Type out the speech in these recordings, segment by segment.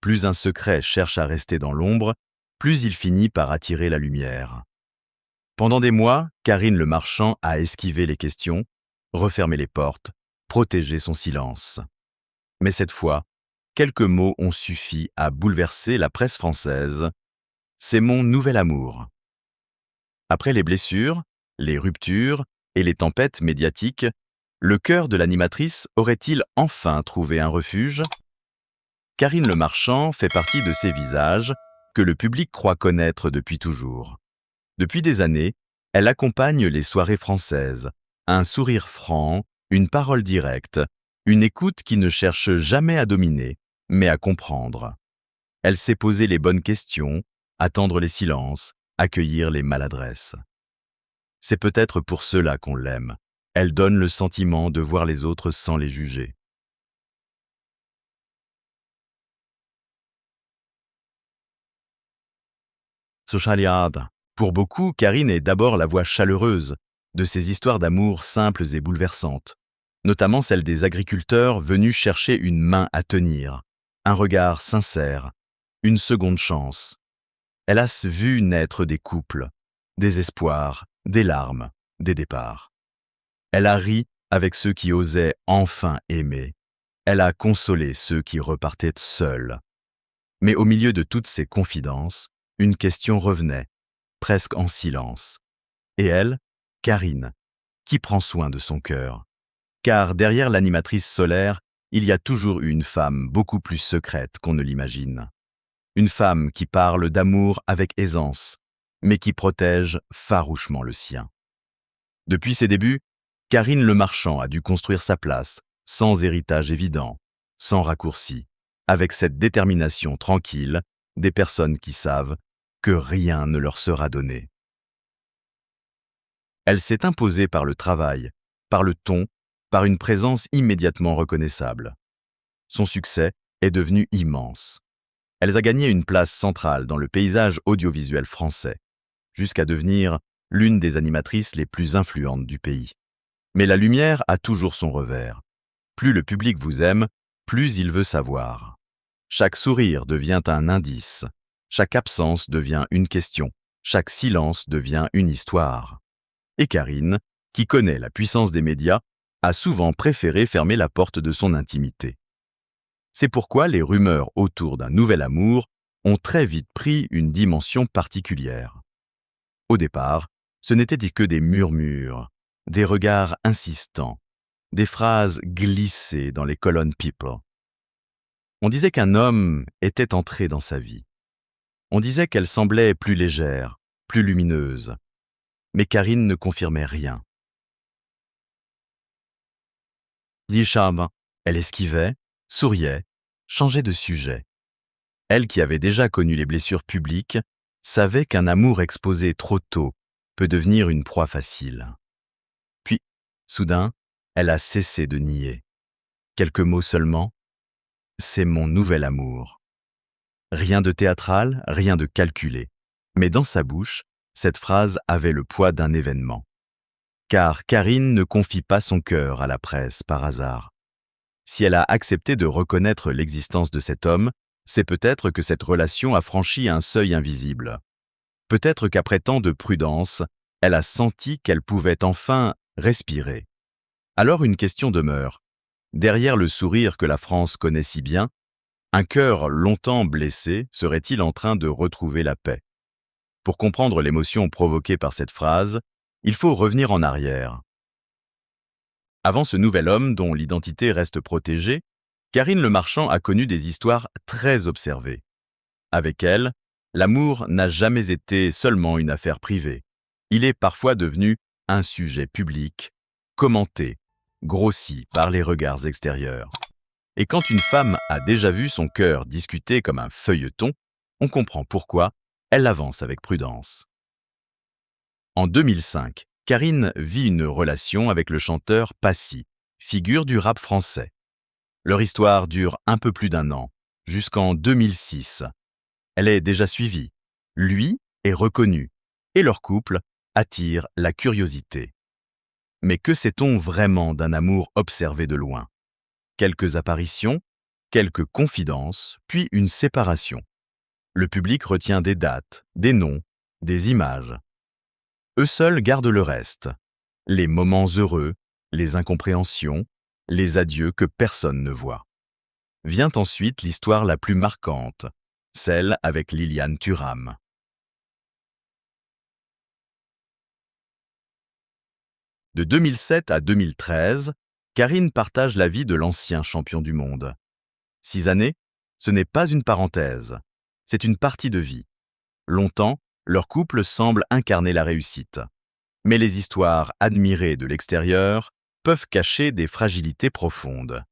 Plus un secret cherche à rester dans l'ombre, plus il finit par attirer la lumière. Pendant des mois, Karine Le Marchand a esquivé les questions, refermé les portes, protégé son silence. Mais cette fois, quelques mots ont suffi à bouleverser la presse française. C'est mon nouvel amour. Après les blessures, les ruptures et les tempêtes médiatiques, le cœur de l'animatrice aurait-il enfin trouvé un refuge? Karine Le Marchand fait partie de ces visages que le public croit connaître depuis toujours. Depuis des années, elle accompagne les soirées françaises, un sourire franc, une parole directe, une écoute qui ne cherche jamais à dominer, mais à comprendre. Elle sait poser les bonnes questions, attendre les silences, accueillir les maladresses. C'est peut-être pour cela qu'on l'aime. Elle donne le sentiment de voir les autres sans les juger. Socialiade. Pour beaucoup, Karine est d'abord la voix chaleureuse de ces histoires d'amour simples et bouleversantes, notamment celle des agriculteurs venus chercher une main à tenir, un regard sincère, une seconde chance. Elle a vu naître des couples, des espoirs, des larmes, des départs. Elle a ri avec ceux qui osaient enfin aimer. Elle a consolé ceux qui repartaient seuls. Mais au milieu de toutes ces confidences, une question revenait, presque en silence. Et elle, Karine, qui prend soin de son cœur. Car derrière l'animatrice solaire, il y a toujours eu une femme beaucoup plus secrète qu'on ne l'imagine. Une femme qui parle d'amour avec aisance, mais qui protège farouchement le sien. Depuis ses débuts, Karine Le Marchand a dû construire sa place, sans héritage évident, sans raccourci, avec cette détermination tranquille des personnes qui savent que rien ne leur sera donné. Elle s'est imposée par le travail, par le ton, par une présence immédiatement reconnaissable. Son succès est devenu immense. Elle a gagné une place centrale dans le paysage audiovisuel français, jusqu'à devenir l'une des animatrices les plus influentes du pays. Mais la lumière a toujours son revers. Plus le public vous aime, plus il veut savoir. Chaque sourire devient un indice, chaque absence devient une question, chaque silence devient une histoire. Et Karine, qui connaît la puissance des médias, a souvent préféré fermer la porte de son intimité. C'est pourquoi les rumeurs autour d'un nouvel amour ont très vite pris une dimension particulière. Au départ, ce n'étaient que des murmures, des regards insistants, des phrases glissées dans les colonnes People. On disait qu'un homme était entré dans sa vie. On disait qu'elle semblait plus légère, plus lumineuse. Mais Karine ne confirmait rien. Zicharme, elle esquivait, souriait, changeait de sujet. Elle qui avait déjà connu les blessures publiques, savait qu'un amour exposé trop tôt peut devenir une proie facile. Puis, soudain, elle a cessé de nier. Quelques mots seulement. C'est mon nouvel amour. Rien de théâtral, rien de calculé. Mais dans sa bouche, cette phrase avait le poids d'un événement. Car Karine ne confie pas son cœur à la presse par hasard. Si elle a accepté de reconnaître l'existence de cet homme, c'est peut-être que cette relation a franchi un seuil invisible. Peut-être qu'après tant de prudence, elle a senti qu'elle pouvait enfin respirer. Alors une question demeure. Derrière le sourire que la France connaît si bien, un cœur longtemps blessé serait-il en train de retrouver la paix? Pour comprendre l'émotion provoquée par cette phrase, il faut revenir en arrière. Avant ce nouvel homme dont l'identité reste protégée, Karine Le Marchand a connu des histoires très observées. Avec elle, l'amour n'a jamais été seulement une affaire privée. Il est parfois devenu un sujet public, commenté, grossi par les regards extérieurs. Et quand une femme a déjà vu son cœur discuté comme un feuilleton, on comprend pourquoi elle avance avec prudence. En 2005, Karine vit une relation avec le chanteur Passy, figure du rap français. Leur histoire dure un peu plus d'un an, jusqu'en 2006. Elle est déjà suivie, lui est reconnu, et leur couple attire la curiosité. Mais que sait-on vraiment d'un amour observé de loin? Quelques apparitions, quelques confidences, puis une séparation. Le public retient des dates, des noms, des images. Eux seuls gardent le reste. Les moments heureux, les incompréhensions, les adieux que personne ne voit. Vient ensuite l'histoire la plus marquante, celle avec Liliane Thuram. De 2007 à 2013, Karine partage la vie de l'ancien champion du monde. 6 années, ce n'est pas une parenthèse, c'est une partie de vie. Longtemps, leur couple semble incarner la réussite. Mais les histoires admirées de l'extérieur peuvent cacher des fragilités profondes.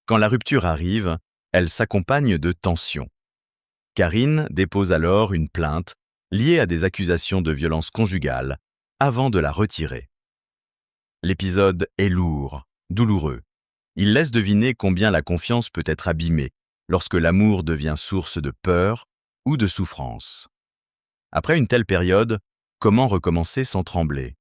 Quand la rupture arrive, elle s'accompagne de tensions. Karine dépose alors une plainte liée à des accusations de violence conjugale avant de la retirer. L'épisode est lourd, douloureux. Il laisse deviner combien la confiance peut être abîmée lorsque l'amour devient source de peur ou de souffrance. Après une telle période, comment recommencer sans trembler?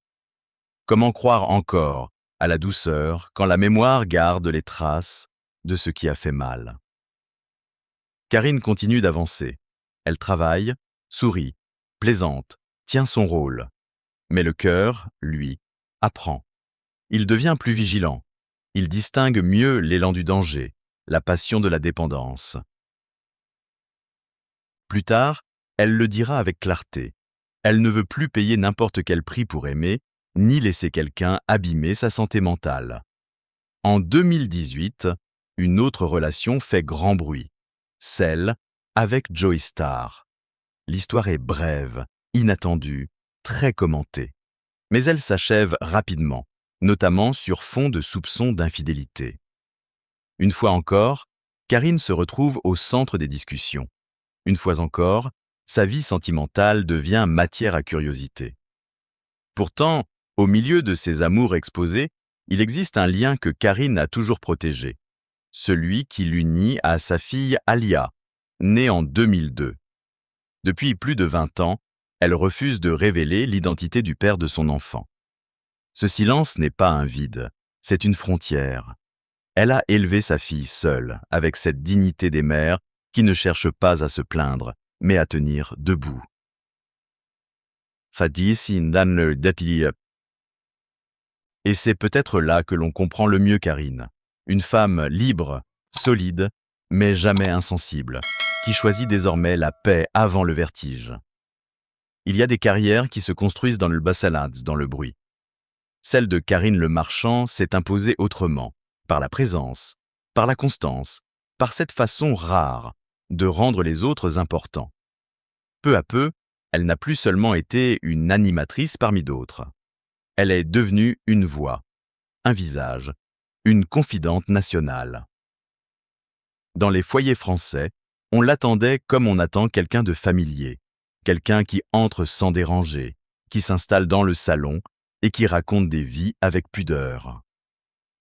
Comment croire encore à la douceur quand la mémoire garde les traces de ce qui a fait mal? Karine continue d'avancer. Elle travaille, sourit, plaisante, tient son rôle. Mais le cœur, lui, apprend. Il devient plus vigilant. Il distingue mieux l'élan du danger, la passion de la dépendance. Plus tard, elle le dira avec clarté. Elle ne veut plus payer n'importe quel prix pour aimer, ni laisser quelqu'un abîmer sa santé mentale. En 2018, une autre relation fait grand bruit, celle avec Joey Starr. L'histoire est brève, inattendue, très commentée. Mais elle s'achève rapidement, notamment sur fond de soupçons d'infidélité. Une fois encore, Karine se retrouve au centre des discussions. Une fois encore, sa vie sentimentale devient matière à curiosité. Pourtant, au milieu de ces amours exposés, il existe un lien que Karine a toujours protégé, celui qui l'unit à sa fille Alia, née en 2002. Depuis plus de 20 ans, elle refuse de révéler l'identité du père de son enfant. Ce silence n'est pas un vide, c'est une frontière. Elle a élevé sa fille seule, avec cette dignité des mères qui ne cherchent pas à se plaindre, mais à tenir debout. Et c'est peut-être là que l'on comprend le mieux Karine, une femme libre, solide, mais jamais insensible, qui choisit désormais la paix avant le vertige. Il y a des carrières qui se construisent dans le bassalade, dans le bruit. Celle de Karine Le Marchand s'est imposée autrement, par la présence, par la constance, par cette façon rare de rendre les autres importants. Peu à peu, elle n'a plus seulement été une animatrice parmi d'autres. Elle est devenue une voix, un visage, une confidente nationale. Dans les foyers français, on l'attendait comme on attend quelqu'un de familier, quelqu'un qui entre sans déranger, qui s'installe dans le salon et qui raconte des vies avec pudeur.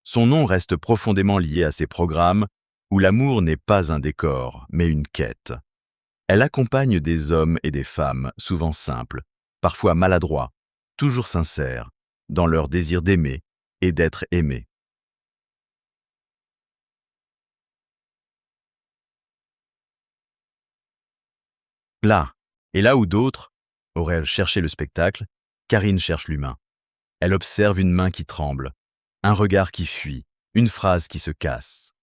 Son nom reste profondément lié à ses programmes où l'amour n'est pas un décor, mais une quête. Elle accompagne des hommes et des femmes, souvent simples, parfois maladroits, toujours sincères, dans leur désir d'aimer et d'être aimés. Là, et là où d'autres auraient cherché le spectacle, Karine cherche l'humain. Elle observe une main qui tremble, un regard qui fuit, une phrase qui se casse.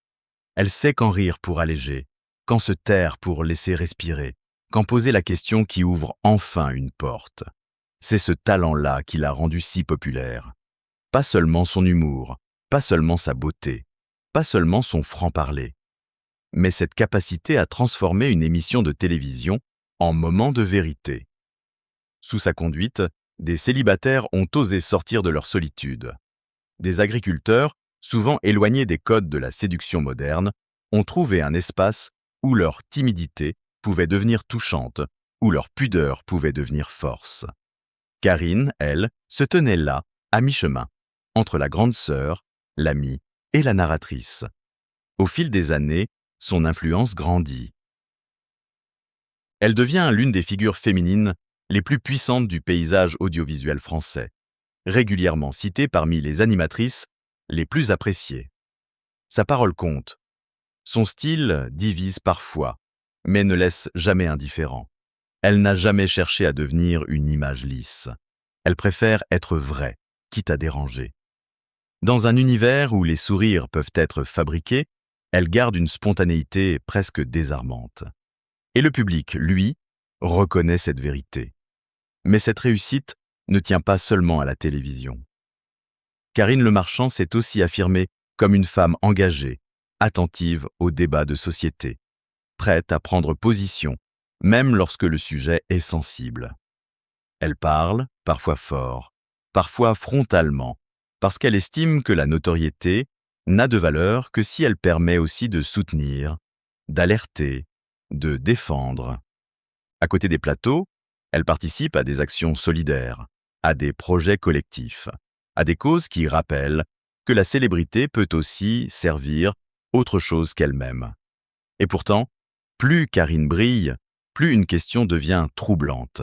Elle sait quand rire pour alléger, quand se taire pour laisser respirer, quand poser la question qui ouvre enfin une porte. C'est ce talent-là qui l'a rendue si populaire. Pas seulement son humour, pas seulement sa beauté, pas seulement son franc-parler, mais cette capacité à transformer une émission de télévision en moment de vérité. Sous sa conduite, des célibataires ont osé sortir de leur solitude. Des agriculteurs, souvent éloignés des codes de la séduction moderne, ont trouvé un espace où leur timidité pouvait devenir touchante, où leur pudeur pouvait devenir force. Karine, elle, se tenait là, à mi-chemin, entre la grande sœur, l'amie et la narratrice. Au fil des années, son influence grandit. Elle devient l'une des figures féminines les plus puissantes du paysage audiovisuel français, régulièrement citée parmi les animatrices les plus appréciées. Sa parole compte. Son style divise parfois, mais ne laisse jamais indifférent. Elle n'a jamais cherché à devenir une image lisse. Elle préfère être vraie, quitte à déranger. Dans un univers où les sourires peuvent être fabriqués, elle garde une spontanéité presque désarmante. Et le public, lui, reconnaît cette vérité. Mais cette réussite ne tient pas seulement à la télévision. Karine Le Marchand s'est aussi affirmée comme une femme engagée, attentive aux débats de société, prête à prendre position, même lorsque le sujet est sensible. Elle parle, parfois fort, parfois frontalement, parce qu'elle estime que la notoriété n'a de valeur que si elle permet aussi de soutenir, d'alerter, de défendre. À côté des plateaux, elle participe à des actions solidaires, à des projets collectifs, à des causes qui rappellent que la célébrité peut aussi servir autre chose qu'elle-même. Et pourtant, plus Karine brille, plus une question devient troublante.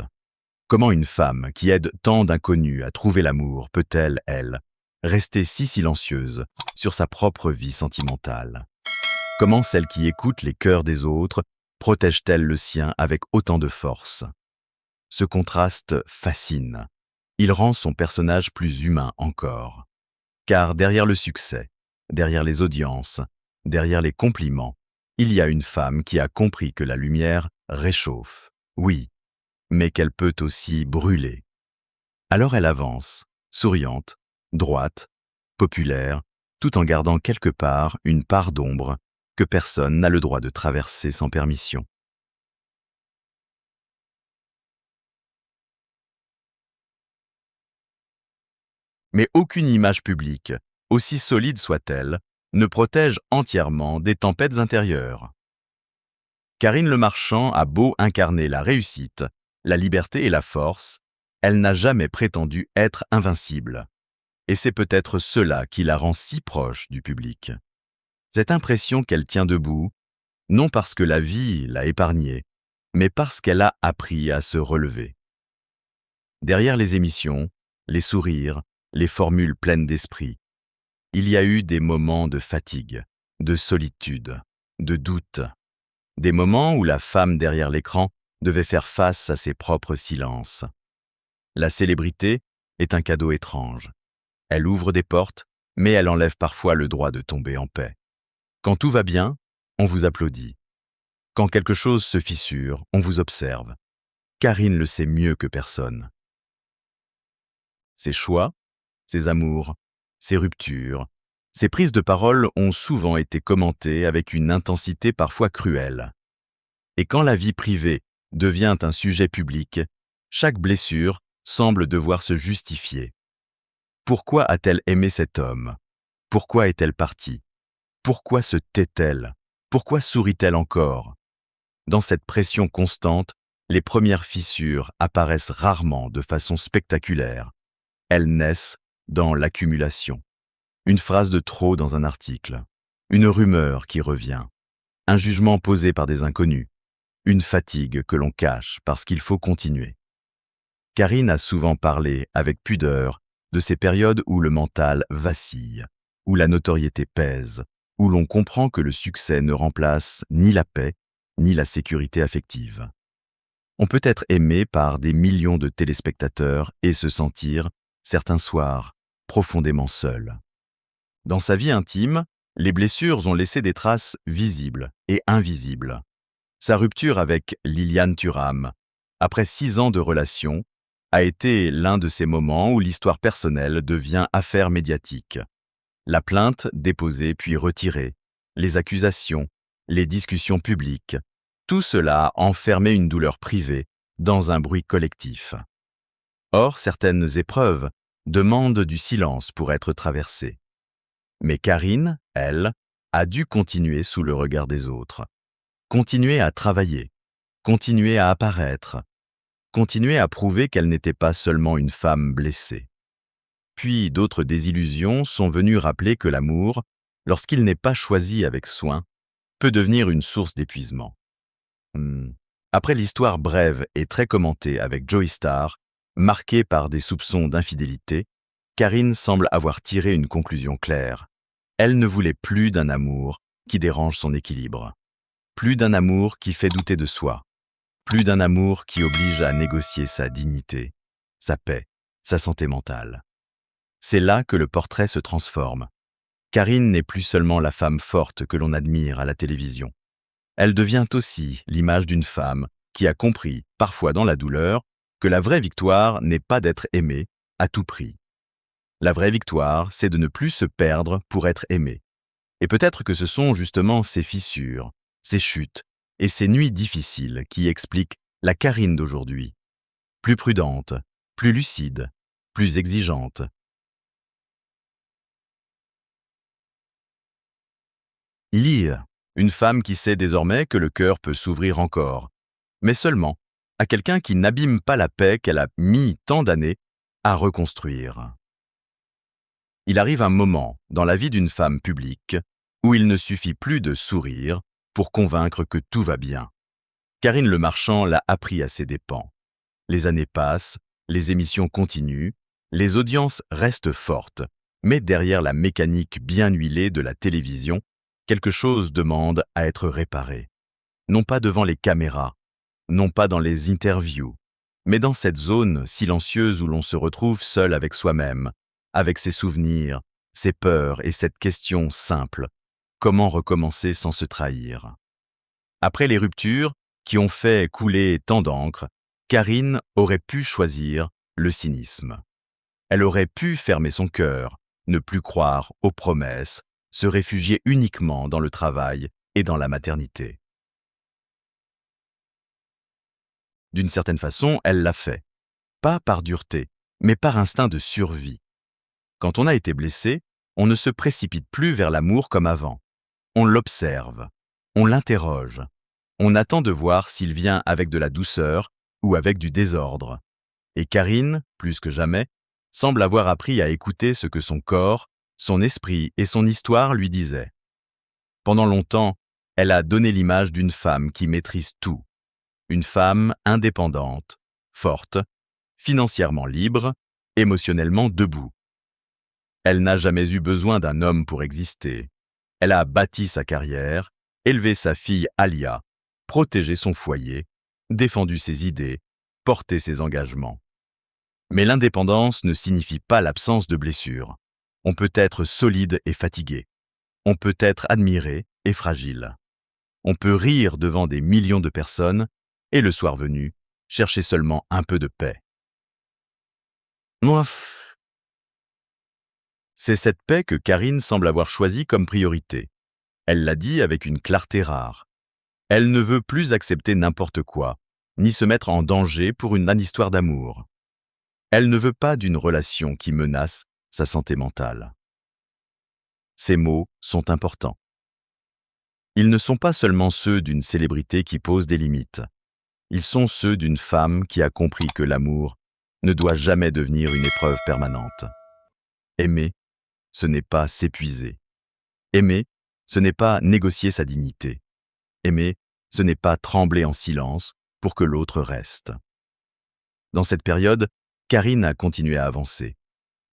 Comment une femme qui aide tant d'inconnus à trouver l'amour peut-elle, elle, rester si silencieuse sur sa propre vie sentimentale? Comment celle qui écoute les cœurs des autres protège-t-elle le sien avec autant de force? Ce contraste fascine. Il rend son personnage plus humain encore. Car derrière le succès, derrière les audiences, derrière les compliments, il y a une femme qui a compris que la lumière réchauffe, oui, mais qu'elle peut aussi brûler. Alors elle avance, souriante, droite, populaire, tout en gardant quelque part une part d'ombre que personne n'a le droit de traverser sans permission. Mais aucune image publique, aussi solide soit-elle, ne protège entièrement des tempêtes intérieures. Karine Le Marchand a beau incarner la réussite, la liberté et la force, elle n'a jamais prétendu être invincible. Et c'est peut-être cela qui la rend si proche du public. Cette impression qu'elle tient debout, non parce que la vie l'a épargnée, mais parce qu'elle a appris à se relever. Derrière les émissions, les sourires, les formules pleines d'esprit, il y a eu des moments de fatigue, de solitude, de doute, des moments où la femme derrière l'écran devait faire face à ses propres silences. La célébrité est un cadeau étrange. Elle ouvre des portes, mais elle enlève parfois le droit de tomber en paix. Quand tout va bien, on vous applaudit. Quand quelque chose se fissure, on vous observe. Karine le sait mieux que personne. Ses choix, ses amours, ses ruptures, ses prises de parole ont souvent été commentées avec une intensité parfois cruelle. Et quand la vie privée devient un sujet public, chaque blessure semble devoir se justifier. Pourquoi a-t-elle aimé cet homme? Pourquoi est-elle partie? Pourquoi se tait-elle? Pourquoi sourit-elle encore? Dans cette pression constante, les premières fissures apparaissent rarement de façon spectaculaire. Elles naissent dans l'accumulation. Une phrase de trop dans un article, une rumeur qui revient, un jugement posé par des inconnus, une fatigue que l'on cache parce qu'il faut continuer. Karine a souvent parlé, avec pudeur, de ces périodes où le mental vacille, où la notoriété pèse, où l'on comprend que le succès ne remplace ni la paix, ni la sécurité affective. On peut être aimé par des millions de téléspectateurs et se sentir, certains soirs, profondément seul. Dans sa vie intime, les blessures ont laissé des traces visibles et invisibles. Sa rupture avec Liliane Thuram, après 6 ans de relation, a été l'un de ces moments où l'histoire personnelle devient affaire médiatique. La plainte déposée puis retirée, les accusations, les discussions publiques, tout cela a enfermé une douleur privée dans un bruit collectif. Or, certaines épreuves demandent du silence pour être traversées. Mais Karine, elle, a dû continuer sous le regard des autres, continuer à travailler, continuer à apparaître, continuer à prouver qu'elle n'était pas seulement une femme blessée. Puis d'autres désillusions sont venues rappeler que l'amour, lorsqu'il n'est pas choisi avec soin, peut devenir une source d'épuisement. Après l'histoire brève et très commentée avec Joey Starr, marquée par des soupçons d'infidélité, Karine semble avoir tiré une conclusion claire. Elle ne voulait plus d'un amour qui dérange son équilibre. Plus d'un amour qui fait douter de soi. Plus d'un amour qui oblige à négocier sa dignité, sa paix, sa santé mentale. C'est là que le portrait se transforme. Karine n'est plus seulement la femme forte que l'on admire à la télévision. Elle devient aussi l'image d'une femme qui a compris, parfois dans la douleur, que la vraie victoire n'est pas d'être aimée à tout prix. La vraie victoire, c'est de ne plus se perdre pour être aimé. Et peut-être que ce sont justement ces fissures, ces chutes et ces nuits difficiles qui expliquent la Karine d'aujourd'hui. Plus prudente, plus lucide, plus exigeante. Lire, une femme qui sait désormais que le cœur peut s'ouvrir encore, mais seulement à quelqu'un qui n'abîme pas la paix qu'elle a mis tant d'années à reconstruire. Il arrive un moment dans la vie d'une femme publique où il ne suffit plus de sourire pour convaincre que tout va bien. Karine Le Marchand l'a appris à ses dépens. Les années passent, les émissions continuent, les audiences restent fortes, mais derrière la mécanique bien huilée de la télévision, quelque chose demande à être réparé. Non pas devant les caméras, non pas dans les interviews, mais dans cette zone silencieuse où l'on se retrouve seul avec soi-même, avec ses souvenirs, ses peurs et cette question simple: comment recommencer sans se trahir? Après les ruptures qui ont fait couler tant d'encre, Karine aurait pu choisir le cynisme. Elle aurait pu fermer son cœur, ne plus croire aux promesses, se réfugier uniquement dans le travail et dans la maternité. D'une certaine façon, elle l'a fait. Pas par dureté, mais par instinct de survie. Quand on a été blessé, on ne se précipite plus vers l'amour comme avant. On l'observe, on l'interroge, on attend de voir s'il vient avec de la douceur ou avec du désordre. Et Karine, plus que jamais, semble avoir appris à écouter ce que son corps, son esprit et son histoire lui disaient. Pendant longtemps, elle a donné l'image d'une femme qui maîtrise tout. Une femme indépendante, forte, financièrement libre, émotionnellement debout. Elle n'a jamais eu besoin d'un homme pour exister. Elle a bâti sa carrière, élevé sa fille Alia, protégé son foyer, défendu ses idées, porté ses engagements. Mais l'indépendance ne signifie pas l'absence de blessures. On peut être solide et fatigué. On peut être admiré et fragile. On peut rire devant des millions de personnes et le soir venu, chercher seulement un peu de paix. Ouf. C'est cette paix que Karine semble avoir choisie comme priorité. Elle l'a dit avec une clarté rare. Elle ne veut plus accepter n'importe quoi, ni se mettre en danger pour une histoire d'amour. Elle ne veut pas d'une relation qui menace sa santé mentale. Ces mots sont importants. Ils ne sont pas seulement ceux d'une célébrité qui pose des limites. Ils sont ceux d'une femme qui a compris que l'amour ne doit jamais devenir une épreuve permanente. Aimer, ce n'est pas s'épuiser. Aimer, ce n'est pas négocier sa dignité. Aimer, ce n'est pas trembler en silence pour que l'autre reste. Dans cette période, Karine a continué à avancer.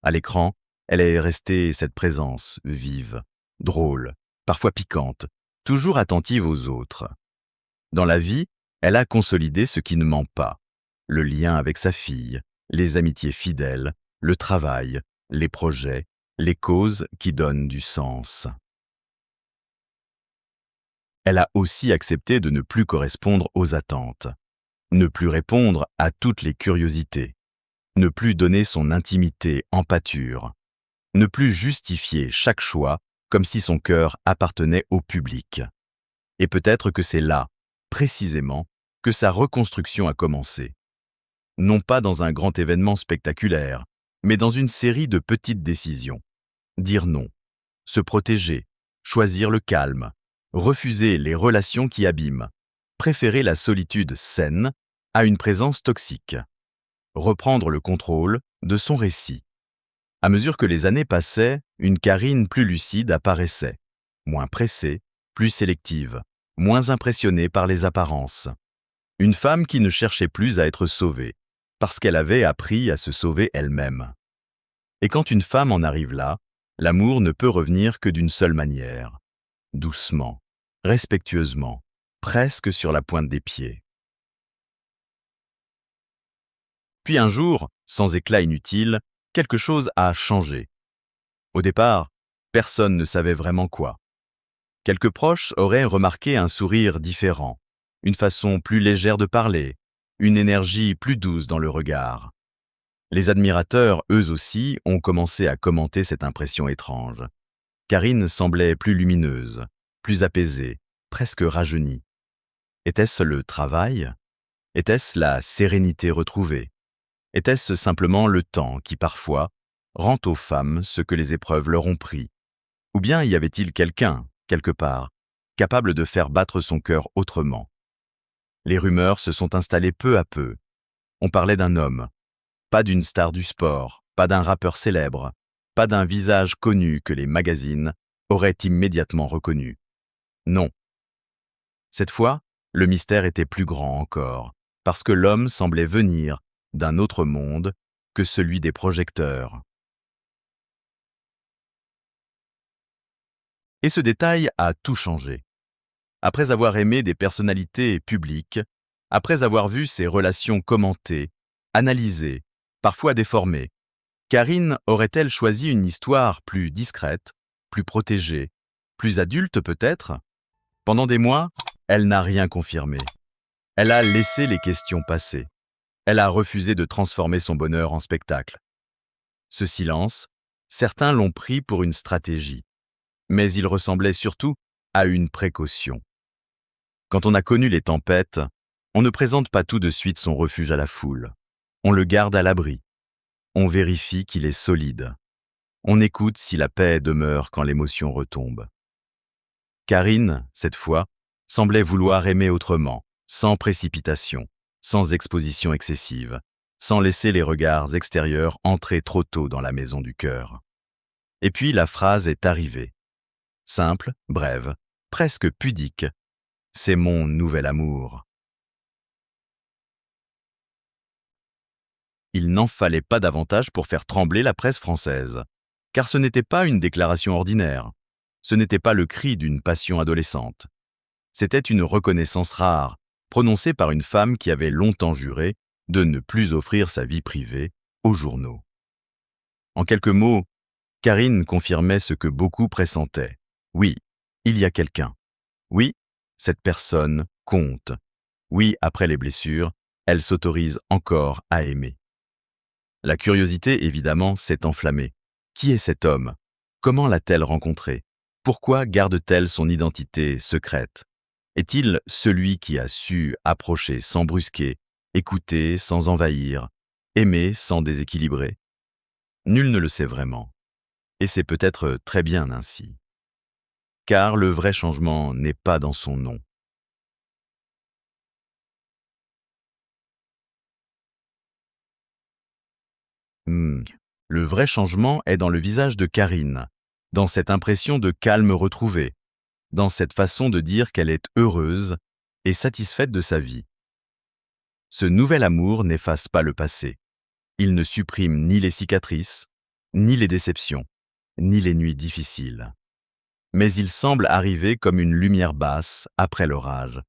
À l'écran, elle est restée cette présence vive, drôle, parfois piquante, toujours attentive aux autres. Dans la vie, elle a consolidé ce qui ne ment pas: le lien avec sa fille, les amitiés fidèles, le travail, les projets, les causes qui donnent du sens. Elle a aussi accepté de ne plus correspondre aux attentes, ne plus répondre à toutes les curiosités, ne plus donner son intimité en pâture, ne plus justifier chaque choix comme si son cœur appartenait au public. Et peut-être que c'est là, précisément, que sa reconstruction a commencé. Non pas dans un grand événement spectaculaire, mais dans une série de petites décisions. Dire non, se protéger, choisir le calme, refuser les relations qui abîment, préférer la solitude saine à une présence toxique, reprendre le contrôle de son récit. À mesure que les années passaient, une Karine plus lucide apparaissait, moins pressée, plus sélective, moins impressionnée par les apparences. Une femme qui ne cherchait plus à être sauvée, parce qu'elle avait appris à se sauver elle-même. Et quand une femme en arrive là, l'amour ne peut revenir que d'une seule manière: doucement, respectueusement, presque sur la pointe des pieds. Puis un jour, sans éclat inutile, quelque chose a changé. Au départ, personne ne savait vraiment quoi. Quelques proches auraient remarqué un sourire différent, une façon plus légère de parler, une énergie plus douce dans le regard. Les admirateurs, eux aussi, ont commencé à commenter cette impression étrange. Karine semblait plus lumineuse, plus apaisée, presque rajeunie. Était-ce le travail? Était-ce la sérénité retrouvée? Était-ce simplement le temps qui, parfois, rend aux femmes ce que les épreuves leur ont pris? Ou bien y avait-il quelqu'un, quelque part, capable de faire battre son cœur autrement? Les rumeurs se sont installées peu à peu. On parlait d'un homme, pas d'une star du sport, pas d'un rappeur célèbre, pas d'un visage connu que les magazines auraient immédiatement reconnu. Non. Cette fois, le mystère était plus grand encore, parce que l'homme semblait venir d'un autre monde que celui des projecteurs. Et ce détail a tout changé. Après avoir aimé des personnalités publiques, après avoir vu ses relations commentées, analysées, parfois déformées, Karine aurait-elle choisi une histoire plus discrète, plus protégée, plus adulte peut-être? Pendant des mois, elle n'a rien confirmé. Elle a laissé les questions passer. Elle a refusé de transformer son bonheur en spectacle. Ce silence, certains l'ont pris pour une stratégie, mais il ressemblait surtout à une précaution. Quand on a connu les tempêtes, on ne présente pas tout de suite son refuge à la foule. On le garde à l'abri. On vérifie qu'il est solide. On écoute si la paix demeure quand l'émotion retombe. Karine, cette fois, semblait vouloir aimer autrement, sans précipitation, sans exposition excessive, sans laisser les regards extérieurs entrer trop tôt dans la maison du cœur. Et puis la phrase est arrivée. Simple, brève, presque pudique. C'est mon nouvel amour. Il n'en fallait pas davantage pour faire trembler la presse française, car ce n'était pas une déclaration ordinaire, ce n'était pas le cri d'une passion adolescente. C'était une reconnaissance rare, prononcée par une femme qui avait longtemps juré de ne plus offrir sa vie privée aux journaux. En quelques mots, Karine confirmait ce que beaucoup pressentaient. Oui, il y a quelqu'un. Oui, cette personne compte. Oui, après les blessures, elle s'autorise encore à aimer. La curiosité, évidemment, s'est enflammée. Qui est cet homme? Comment l'a-t-elle rencontré? Pourquoi garde-t-elle son identité secrète? Est-il celui qui a su approcher sans brusquer, écouter sans envahir, aimer sans déséquilibrer? Nul ne le sait vraiment. Et c'est peut-être très bien ainsi. Car le vrai changement n'est pas dans son nom. Le vrai changement est dans le visage de Karine, dans cette impression de calme retrouvé, dans cette façon de dire qu'elle est heureuse et satisfaite de sa vie. Ce nouvel amour n'efface pas le passé. Il ne supprime ni les cicatrices, ni les déceptions, ni les nuits difficiles. Mais il semble arriver comme une lumière basse après l'orage.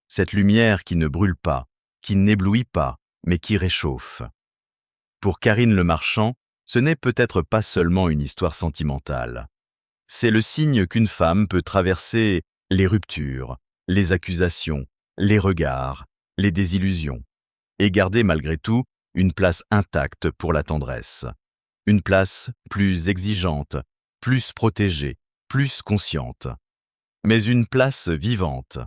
Cette lumière qui ne brûle pas, qui n'éblouit pas, mais qui réchauffe. Pour Karine Le Marchand, ce n'est peut-être pas seulement une histoire sentimentale. C'est le signe qu'une femme peut traverser les ruptures, les accusations, les regards, les désillusions, et garder malgré tout une place intacte pour la tendresse. Une place plus exigeante, plus protégée, plus consciente. Mais une place vivante,